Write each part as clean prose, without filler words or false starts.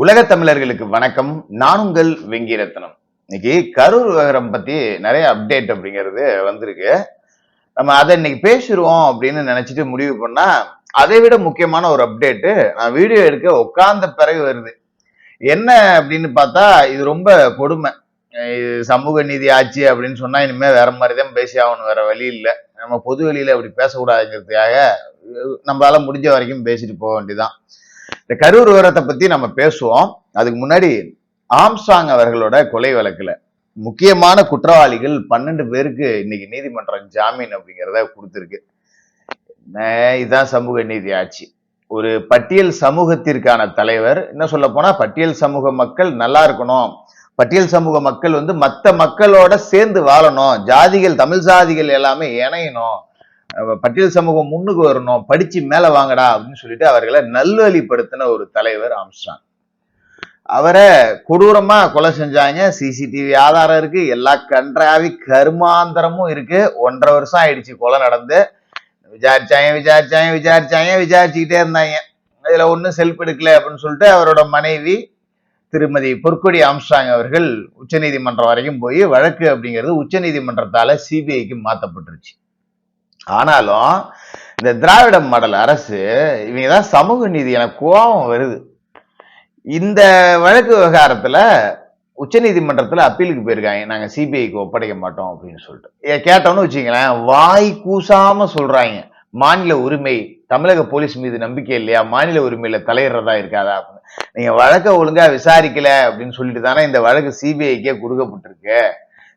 உலக தமிழர்களுக்கு வணக்கம். நான் உங்கள் வெங்கிரத்னம். இன்னைக்கு கரூர் விவகாரம் பத்தி நிறைய அப்டேட் அப்படிங்கிறது வந்திருக்கு. நம்ம அதை இன்னைக்கு பேசிடுவோம் அப்படின்னு நினைச்சிட்டு முடிவு பண்ணா, அதை விட முக்கியமான ஒரு அப்டேட்டு நான் வீடியோ எடுக்க உட்கார்ந்த பிறகு வருது. என்ன அப்படின்னு பார்த்தா, இது ரொம்ப கொடுமை. இது சமூக நீதி ஆட்சி அப்படின்னு சொன்னா இனிமே வேற மாதிரிதான் பேசி ஆகணும், வேற வழி இல்லை. நம்ம பொது வெளியில அப்படி பேசக்கூடாதுங்கிறதுக்காக நம்மளால முடிஞ்ச வரைக்கும் பேசிட்டு போக வேண்டியதான். இந்த கரூர் விவரத்தை பத்தி நம்ம பேசுவோம். அதுக்கு முன்னாடி ஆம்ஸ்ட்ராங் அவர்களோட கொலை வழக்குல முக்கியமான குற்றவாளிகள் 12 பேருக்கு இன்னைக்கு நீதிமன்றம் ஜாமீன் அப்படிங்கிறத கொடுத்திருக்கு. இதுதான் சமூக நீதி ஆட்சி. ஒரு பட்டியல் சமூகத்திற்கான தலைவர், என்ன சொல்ல போனா பட்டியல் சமூக மக்கள் நல்லா இருக்கணும், பட்டியல் சமூக மக்கள் மத்த மக்களோட சேர்ந்து வாழணும், ஜாதிகள் தமிழ் ஜாதிகள் எல்லாமே இணையணும், பட்டியல் சமூகம் முன்னுக்கு வரணும், படிச்சு மேல வாங்கடா அப்படின்னு சொல்லிட்டு அவர்களை நல்வழிப்படுத்தின ஒரு தலைவர் ஆம்ஸ்ட்ராங். அவரை கொடூரமா கொலை செஞ்சாங்க. சிசிடிவி ஆதாரம் இருக்கு, எல்லா கன்றாவி கருமாந்திரமும் இருக்கு. 1.5 வருஷம் ஆயிடுச்சு கொலை நடந்து. விசாரிச்சுக்கிட்டே இருந்தாங்க. இதுல ஒன்னும் செல்ஃப் எடுக்கல அப்படின்னு சொல்லிட்டு அவரோட மனைவி திருமதி பொற்கொடி ஆம்ஸ்ட்ராங் அவர்கள் உச்ச நீதிமன்றம் வரைக்கும் போய் வழக்கு அப்படிங்கிறது உச்ச நீதிமன்றத்தால சிபிஐக்கு மாத்தப்பட்டுருச்சு. ஆனாலும் இந்த திராவிட மாடல் அரசு இவங்கதான் சமூக நீதி, எனக்கு கோபம் வருது. இந்த வழக்கு விவகாரத்துல உச்ச நீதிமன்றத்துல அப்பீலுக்கு போயிருக்காங்க, நாங்க சிபிஐக்கு ஒப்படைக்க மாட்டோம் அப்படின்னு சொல்லிட்டு. கேட்டோம்னு வச்சுங்களேன், வாய் கூசாம சொல்றாங்க, மாநில உரிமை, தமிழக போலீஸ் மீது நம்பிக்கை இல்லையா, மாநில உரிமையில தலையிடுறதா இருக்காதா அப்படின்னு. நீங்க வழக்க ஒழுங்கா விசாரிக்கல அப்படின்னு சொல்லிட்டு தானே இந்த வழக்கு சிபிஐக்கே கொடுக்கப்பட்டிருக்கு.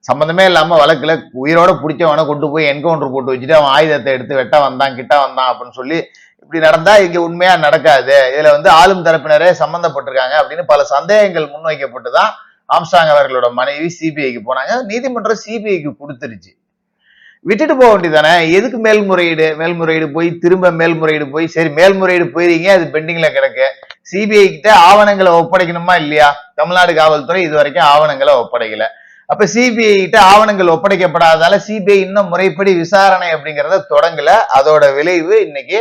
சம்பந்தமே இல்லாம வழக்குல உயிரோட பிடிச்சவனை கொண்டு போய் என்கவுண்டர் போட்டு வச்சுட்டு அவன் ஆயுதத்தை எடுத்து வெட்ட வந்தான் கிட்ட வந்தான் அப்படின்னு சொல்லி இப்படி நடந்தா இங்க உண்மையா நடக்காது. இதுல ஆளும் தரப்பினரே சம்பந்தப்பட்டிருக்காங்க அப்படின்னு பல சந்தேகங்கள் முன்வைக்கப்பட்டுதான் ஆம்ஸ்ட்ராங் அவர்களோட மனைவி சிபிஐக்கு போனாங்க. நீதிமன்றம் சிபிஐக்கு கொடுத்துருச்சு. விட்டுட்டு போக வேண்டியதானே, எதுக்கு மேல்முறையீடு போய் திரும்ப மேல்முறையீடு போய், சரி மேல்முறையீடு போயிருங்க, அது பெண்டிங்ல கிடக்கு, சிபிஐ கிட்ட ஆவணங்களை ஒப்படைக்கணுமா இல்லையா? தமிழ்நாடு காவல்துறை இது வரைக்கும் ஆவணங்களை ஒப்படைக்கல. அப்ப சிபிஐ கிட்ட ஆவணங்கள் ஒப்படைக்கப்படாததால சிபிஐ இன்னும் முறைப்படி விசாரணை அப்படிங்கறத தொடங்கல. அதோட விளைவு இன்னைக்கு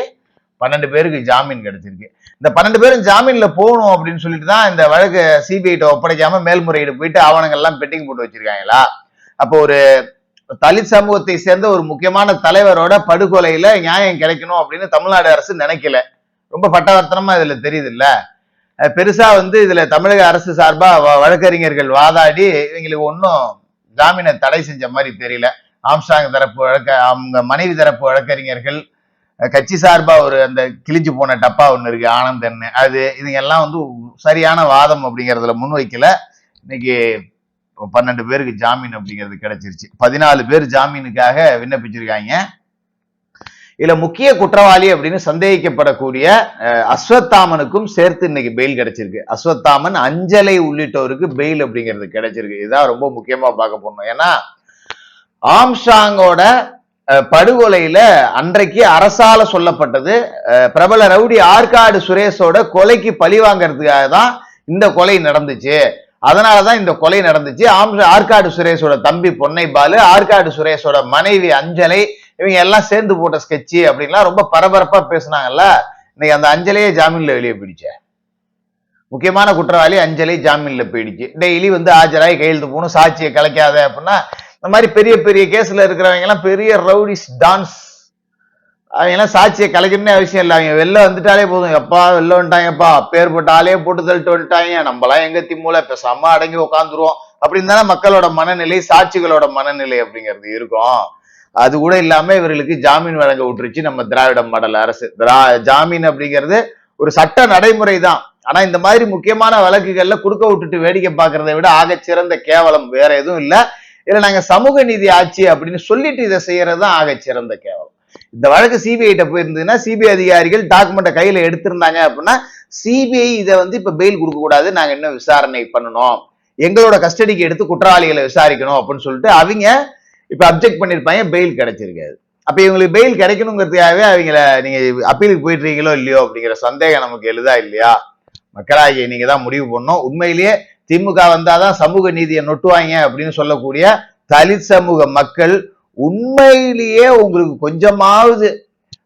12 பேருக்கு ஜாமீன் கிடைச்சிருக்கு. இந்த 12 பேரும் ஜாமீன்ல போகணும் அப்படின்னு சொல்லிட்டு தான் இந்த வழக்கு சிபிஐ கிட்ட ஒப்படைக்காம மேல்முறையீடு போயிட்டு ஆவணங்கள் எல்லாம் பெட்டிங் போட்டு வச்சிருக்காங்களா? அப்போ ஒரு தலித் சமூகத்தை சேர்ந்த ஒரு முக்கியமான தலைவரோட படுகொலையில நியாயம் கிடைக்கணும் அப்படின்னு தமிழ்நாடு அரசு நினைக்கல. ரொம்ப பட்டவர்த்தனமா இதுல தெரியுது இல்ல. பெருசா இதுல தமிழக அரசு சார்பா வழக்கறிஞர்கள் வாதாடி இவங்களுக்கு ஒன்னும் ஜாமீனை தடை செஞ்ச மாதிரி தெரியல. ஆம்ஸ்ட்ராங் தரப்பு அவங்க மனைவி தரப்பு வழக்கறிஞர்கள், கட்சி சார்பா ஒரு அந்த கிழிஞ்சு போன டப்பா ஒண்ணு இருக்கு ஆனந்தன், அது இதுங்க எல்லாம் சரியான வாதம் அப்படிங்கறதுல முன்வைக்கல. இன்னைக்கு 12 பேருக்கு ஜாமீன் அப்படிங்கிறது கிடைச்சிருச்சு. 14 பேர் ஜாமீனுக்காக விண்ணப்பிச்சிருக்காங்க. இதுல முக்கிய குற்றவாளி அப்படின்னு சந்தேகிக்கப்படக்கூடிய அஸ்வத்தாமனுக்கும் சேர்த்து இன்னைக்கு பெயில் கிடைச்சிருக்கு. அஸ்வத்தாமன், அஞ்சலை உள்ளிட்டோருக்கு பெயில் அப்படிங்கிறது கிடைச்சிருக்கு. இதுதான் ரொம்ப முக்கியமா பார்க்க போனோம். ஏன்னா ஆம்ஸ்ட்ராங்கோட படுகொலையில அன்றைக்கு அரசால சொல்லப்பட்டது பிரபல ரவுடி ஆற்காடு சுரேஷோட கொலைக்கு பழி வாங்கறதுக்காக தான் இந்த கொலை நடந்துச்சு, அதனாலதான் இந்த கொலை நடந்துச்சு. ஆற்காடு சுரேஷோட தம்பி பொன்னைபாலு, ஆற்காடு சுரேஷோட மனைவி அஞ்சலை, இவங்க எல்லாம் சேர்ந்து போட்ட ஸ்கெட்சி அப்படின்லாம் ரொம்ப பரபரப்பா பேசினாங்கல்ல. இன்னைக்கு அந்த அஞ்சலையே ஜாமீன்ல வெளியே போயிடுச்ச. முக்கியமான குற்றவாளி அஞ்சலை ஜாமீன்ல போயிடுச்சு. டெய்லி ஆஜராகி கையெழுத்து போகணும், சாட்சியை கலைக்காத அப்படின்னா, இந்த மாதிரி பெரிய பெரிய கேஸ்ல இருக்கிறவங்க எல்லாம் பெரிய ரவுடிஸ் டான்ஸ், அவங்க எல்லாம் சாட்சியை கலைக்கணும்னே அவசியம் இல்லை. அவங்க வெளில வந்துட்டாலே போதும், எப்பா வெளில வந்துட்டாங்கப்பா, பேர் போட்ட ஆளே போட்டு தள்ளிட்டு வந்துட்டாங்க, நம்மளாம் எங்க திமுல பேசாம அடங்கி உட்காந்துருவோம் அப்படின்னு தானே மக்களோட மனநிலை, சாட்சிகளோட மனநிலை அப்படிங்கிறது இருக்கும். அது கூட இல்லாம இவர்களுக்கு ஜாமீன் வழங்க விட்டுருச்சு நம்ம திராவிட மாடல் அரசு. ஜாமீன் அப்படிங்கிறது ஒரு சட்ட நடைமுறை தான். ஆனா இந்த மாதிரி முக்கியமான வழக்குகள்ல குடுக்க விட்டுட்டு வேடிக்கை பார்க்கறதை விட ஆக சிறந்த கேவலம் வேற எதுவும் இல்ல. இல்ல நாங்க சமூக நீதி ஆட்சி அப்படின்னு சொல்லிட்டு இதை செய்யறதுதான் ஆக சிறந்த கேவலம். இந்த வழக்கு சிபிஐ கிட்ட போயிருந்ததுன்னா, சிபிஐ அதிகாரிகள் டாக்குமெண்ட்டை கையில எடுத்திருந்தாங்க அப்படின்னா, சிபிஐ இதை இப்ப பெயில் கொடுக்க கூடாது, நாங்க இன்னும் விசாரணை பண்ணணும், எங்களோட கஸ்டடிக்கு எடுத்து குற்றவாளிகளை விசாரிக்கணும் அப்படின்னு சொல்லிட்டு அவங்க இப்ப அப்செக்ட் பண்ணிருப்பாங்க, பெயில் கிடைச்சிருக்காது. அப்ப இவங்களுக்கு பெயில் கிடைக்கணுங்கிறதுக்காகவே அவங்கள நீங்க அப்பீலுக்கு போயிட்டு இருக்கீங்களோ இல்லையோ அப்படிங்கிற சந்தேகம் நமக்கு எழுதா இல்லையா? மக்களாகிய நீங்க தான் முடிவு பண்ணணும். உண்மையிலேயே திமுக வந்தாதான் சமூக நீதியை நொட்டுவாங்க அப்படின்னு சொல்லக்கூடிய தலித் சமூக மக்கள் உண்மையிலேயே உங்களுக்கு கொஞ்சமாவது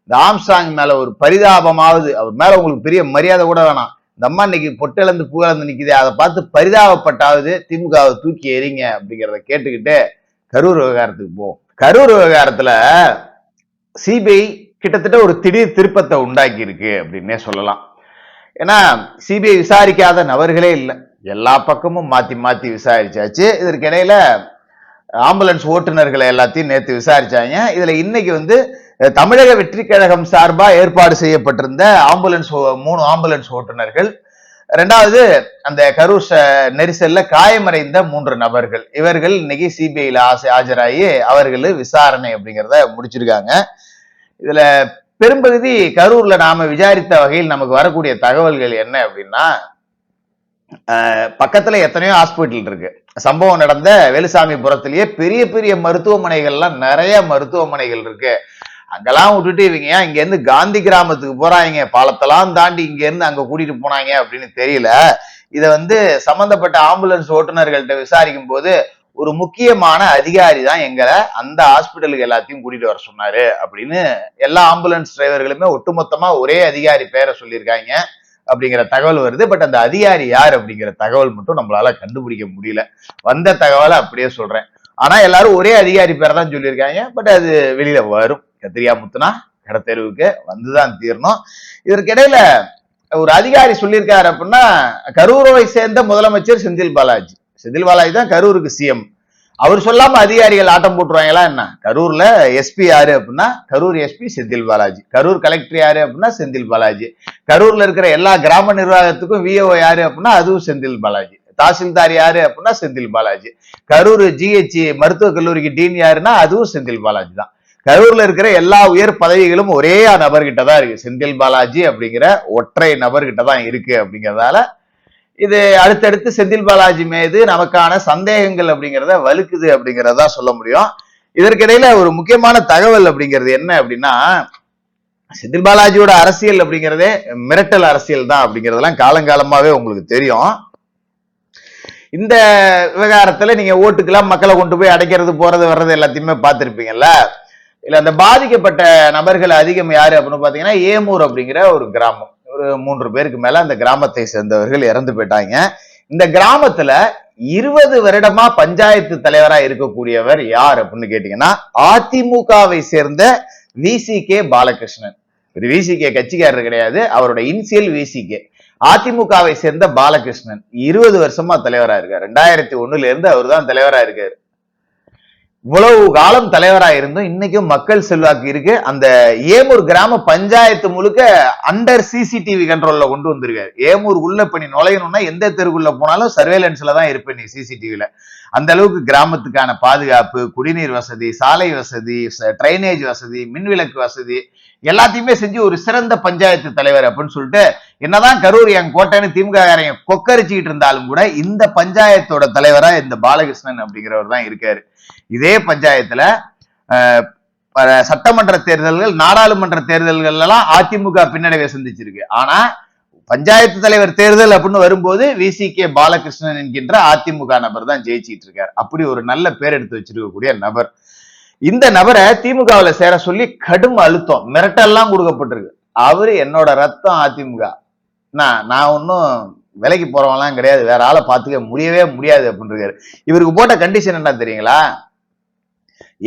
இந்த ஆம்ஸ்ட்ராங் மேல ஒரு பரிதாபமாவது, அவர் மேல உங்களுக்கு பெரிய மரியாதை கூட வேணாம், இந்த அம்மா இன்னைக்கு பொட்டிழந்து பூவிழந்து நிக்குது, அதை பார்த்து பரிதாபப்பட்டாவது திமுகவை தூக்கி எறிங்க அப்படிங்கிறத கேட்டுக்கிட்டு கரூர் விவகாரத்துக்கு போவோம். கரூர் விவகாரத்துல சிபிஐ கிட்டத்தட்ட ஒரு திடீர் திருப்பத்தை உண்டாக்கி இருக்கு அப்படின்னே சொல்லலாம். ஏன்னா சிபிஐ விசாரிக்காத நபர்களே இல்லை, எல்லா பக்கமும் மாத்தி மாத்தி விசாரிச்சாச்சு. இதற்கு இடையில ஆம்புலன்ஸ் ஓட்டுநர்களை எல்லாத்தையும் நேற்று விசாரிச்சாங்க. இதுல இன்னைக்கு தமிழக வெற்றி கழகம் சார்பா ஏற்பாடு செய்யப்பட்டிருந்த ஆம்புலன்ஸ் 3 ஆம்புலன்ஸ் ஓட்டுநர்கள், 2வது அந்த கரூர் நெரிசல்ல காயமடைந்த 3 நபர்கள், இவர்கள் இன்னைக்கு சிபிஐல ஆஜராகி அவர்கள் விசாரணை அப்படிங்கிறத முடிச்சிருக்காங்க. இதுல பெரும்பகுதி கரூர்ல நாம விசாரித்த வகையில் நமக்கு வரக்கூடிய தகவல்கள் என்ன அப்படின்னா, பக்கத்துல எத்தனையோ ஹாஸ்பிட்டல் இருக்கு. சம்பவம் நடந்த வேலுசாமிபுரத்திலேயே பெரிய பெரிய மருத்துவமனைகள்லாம் நிறைய மருத்துவமனைகள் இருக்கு. அங்கெல்லாம் விட்டுட்டு இவங்க ஏன் இங்க இருந்து காந்தி கிராமத்துக்கு போறாங்க, பாலத்தெல்லாம் தாண்டி இங்க இருந்து அங்க கூட்டிட்டு போனாங்க அப்படின்னு தெரியல. இத சம்பந்தப்பட்ட ஆம்புலன்ஸ் ஓட்டுநர்கள்ட்ட விசாரிக்கும் போது ஒரு முக்கியமான அதிகாரி தான் எங்களை அந்த ஹாஸ்பிட்டலுக்கு எல்லாத்தையும் கூட்டிட்டு வர சொன்னாரு அப்படின்னு எல்லா ஆம்புலன்ஸ் டிரைவர்களுமே ஒட்டுமொத்தமா ஒரே அதிகாரி பேரை சொல்லியிருக்காங்க அப்படிங்கிற தகவல் வருது. பட் அந்த அதிகாரி யார் அப்படிங்கிற தகவல் மட்டும் நம்மளால கண்டுபிடிக்க முடியல. வந்த தகவலை அப்படியே சொல்றேன். ஆனா எல்லாரும் ஒரே அதிகாரி பேரை தான் சொல்லியிருக்காங்க. பட் அது வெளியில வரும். கத்திரியா முத்துனா கடத்தெருவுக்கு வந்துதான் தீரணும். இதற்கிடையில ஒரு அதிகாரி சொல்லியிருக்காரு அப்படின்னா, கரூரை சேர்ந்த முதலமைச்சர் செந்தில் பாலாஜி. செந்தில் பாலாஜி தான் கரூருக்கு சிஎம். அவர் சொல்லாம அதிகாரிகள் ஆட்டம் போட்டுருவாங்களா என்ன? கரூர்ல எஸ்பி யாரு அப்படின்னா கரூர் எஸ்பி செந்தில் பாலாஜி, கரூர் கலெக்டர் யாரு அப்படின்னா செந்தில் பாலாஜி, கரூர்ல இருக்கிற எல்லா கிராம நிர்வாகத்துக்கும் விஓ யாரு அப்படின்னா அதுவும் செந்தில் பாலாஜி, தாசில்தார் யாரு அப்படின்னா செந்தில் பாலாஜி, கரூர் ஜிஹெச் மருத்துவக் கல்லூரிக்கு டீன் யாருன்னா அதுவும் செந்தில் பாலாஜி தான். கரூர்ல இருக்கிற எல்லா உயர் பதவிகளும் ஒரே நபர்கிட்ட தான் இருக்கு. செந்தில் பாலாஜி அப்படிங்கிற ஒற்றை நபர்கிட்ட தான் இருக்கு. அப்படிங்கிறதால இது அடுத்தடுத்து செந்தில் பாலாஜி மீது நமக்கான சந்தேகங்கள் அப்படிங்கிறத வலுக்குது அப்படிங்கிறதா சொல்ல முடியும். இதற்கிடையில ஒரு முக்கியமான தகவல் அப்படிங்கிறது என்ன அப்படின்னா, செந்தில் பாலாஜியோட அரசியல் அப்படிங்கிறதே மிரட்டல் அரசியல் தான் அப்படிங்கிறதெல்லாம் காலங்காலமாவே உங்களுக்கு தெரியும். இந்த விவகாரத்துல நீங்க ஓட்டுக்கெல்லாம் மக்களை கொண்டு போய் அடைக்கிறது போறது வர்றது எல்லாத்தையுமே பார்த்திருப்பீங்கல்ல. இல்ல அந்த பாதிக்கப்பட்ட நபர்கள் அதிகம் யாரு அப்படின்னு பாத்தீங்கன்னா ஏமூர் அப்படிங்கிற ஒரு கிராமம். ஒரு 3 பேருக்கு மேல அந்த கிராமத்தை சேர்ந்தவர்கள் இறந்து போயிட்டாங்க. இந்த கிராமத்துல 20 வருடமா பஞ்சாயத்து தலைவரா இருக்கக்கூடியவர் யார் அப்படின்னு கேட்டீங்கன்னா அதிமுகவை சேர்ந்த விசிகே பாலகிருஷ்ணன். விசிகே கட்சிக்காரர் கிடையாது, அவரோட இன்சியல் விசிகே. அதிமுகவை சேர்ந்த பாலகிருஷ்ணன் 20 வருஷமா தலைவரா இருக்காரு. 2001 இருந்து அவர் தான் தலைவரா இருக்காரு. இவ்வளவு காலம் தலைவரா இருந்தும் இன்னைக்கும் மக்கள் செல்வாக்கு இருக்கு. அந்த ஏமூர் கிராம பஞ்சாயத்து முழுக்க அண்டர் சிசிடிவி கண்ட்ரோல்ல கொண்டு வந்திருக்காரு. ஏமூர் உள்ள பண்ணி நுழையணும்னா எந்த தெருக்குள்ள போனாலும் சர்வேலன்ஸ்ல தான் இருப்பேன் நீ சிசிடிவில. அந்த அளவுக்கு கிராமத்துக்கான பாதுகாப்பு, குடிநீர் வசதி, சாலை வசதி, ட்ரைனேஜ் வசதி, மின்விளக்கு வசதி எல்லாத்தையுமே செஞ்சு ஒரு சிறந்த பஞ்சாயத்து தலைவர் அப்படின்னு சொல்லிட்டு என்னதான் கரூர் என் கோட்டைன்னு திமுக கொக்கரிச்சுக்கிட்டு இருந்தாலும் கூட இந்த பஞ்சாயத்தோட தலைவரா இந்த பாலகிருஷ்ணன் அப்படிங்கிறவர் தான் இருக்காரு. இதே பஞ்சாயத்துல சட்டமன்ற தேர்தல்கள், நாடாளுமன்ற தேர்தல்கள் எல்லாம் அதிமுக பின்னடைவை சந்திச்சிருக்கு. ஆனா பஞ்சாயத்து தலைவர் தேர்தல் அப்படின்னு வரும்போது விசிகே பாலகிருஷ்ணன் என்கின்ற அதிமுக நபர் தான் ஜெயிச்சிட்டு இருக்காரு. அப்படி ஒரு நல்ல பேர் எடுத்து வச்சிருக்கக்கூடிய நபர். இந்த நபரை திமுகவில் சேர சொல்லி கடும் அழுத்தம், மிரட்டெல்லாம் கொடுக்கப்பட்டிருக்கு. அவரு என்னோட ரத்தம் அதிமுக, நான் ஒன்னும் விலைக்கு போறவங்கலாம் கிடையாது, வேற ஆளை பார்த்துக்க முடியவே முடியாது அப்படின்னு இருக்காரு. இவருக்கு போட்ட கண்டிஷன் என்ன தெரியுங்களா?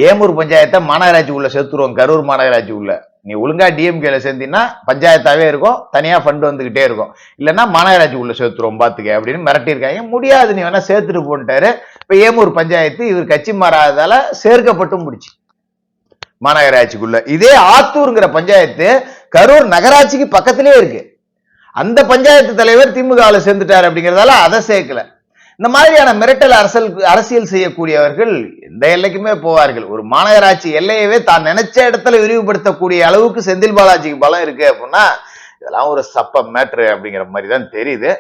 ஏமூர் பஞ்சாயத்தை மாநகராட்சி உள்ள சேர்த்துருவோம், கரூர் மாநகராட்சி உள்ள. நீ ஒழுங்கா டிஎம்கேல சேர்ந்தீங்கன்னா பஞ்சாயத்தாவே இருக்கும், தனியா ஃபண்ட் வந்துகிட்டே இருக்கும். இல்லைன்னா மாநகராட்சி உள்ள சேர்த்துருவோம் பாத்துக்க அப்படின்னு மிரட்டியிருக்காங்க. முடியாது, நீ வேணா சேர்த்துட்டு போன்ட்டாரு. இப்ப ஏமூர் பஞ்சாயத்து இவர் கட்சி மாறாததால சேர்க்கப்பட்டு முடிச்சு மாநகராட்சிக்குள்ள. இதே ஆத்தூர்ங்கிற பஞ்சாயத்து கரூர் நகராட்சிக்கு பக்கத்திலே இருக்கு. அந்த பஞ்சாயத்து தலைவர் திமுகவில் சேர்ந்துட்டாரு அப்படிங்கிறதால அதை சேர்க்கல. இந்த மாதிரியான மிரட்டல் அரசியல் செய்யக்கூடியவர்கள் எந்த எல்லைக்குமே போவார்கள். ஒரு மாநகராட்சி எல்லையவே தான் நினைச்ச இடத்துல விரிவுபடுத்தக்கூடிய அளவுக்கு செந்தில் பாலாஜிக்கு பலம் இருக்கு அப்படின்னா இதெல்லாம் ஒரு சப்ப மேட்ரு அப்படிங்கிற மாதிரி தான் தெரியுது.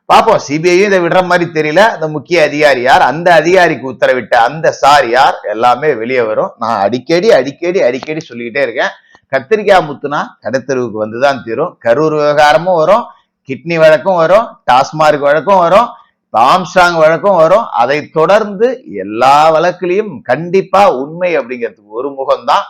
பாப்போம், சிபிஐயும் இதை விடுற மாதிரி தெரியல. அந்த முக்கிய அதிகாரி யார், அந்த அதிகாரிக்கு உத்தரவிட்ட அந்த சார் யார், எல்லாமே வெளியே வரும். நான் அடிக்கடி சொல்லிக்கிட்டே இருக்கேன். கத்திரிக்காய் முத்துனா கடத்தெருவுக்கு வந்துதான் தீரும். கரூர் விவகாரமும் வரும், கிட்னி வழக்கும் வரும், டாஸ்மார்க் வழக்கும் வரும், ஆம்ஸ்ட்ராங் வழக்கும் வரும். அதை தொடர்ந்து எல்லா வழக்கிலையும் கண்டிப்பா உண்மை அப்படிங்கிறதுக்கு ஒரு முகம்தான்.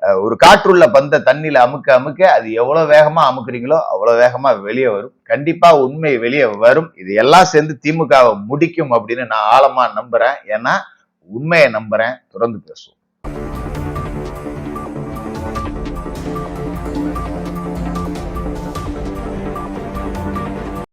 ஒரு காற்றுள்ள பந்த தண்ணியில அமுக்க அமுக்க அது எவ்வளவு வேகமா அமுக்குறீங்களோ அவ்வளவு வேகமா வெளியே வரும். கண்டிப்பா உண்மை வெளியே வரும். இது எல்லாம் சேர்ந்து திமுகவை முடிக்கும் அப்படின்னு நான் ஆழமா நம்புறேன். ஏன்னா உண்மையை நம்புறேன். தொடர்ந்து பேசுவோம்.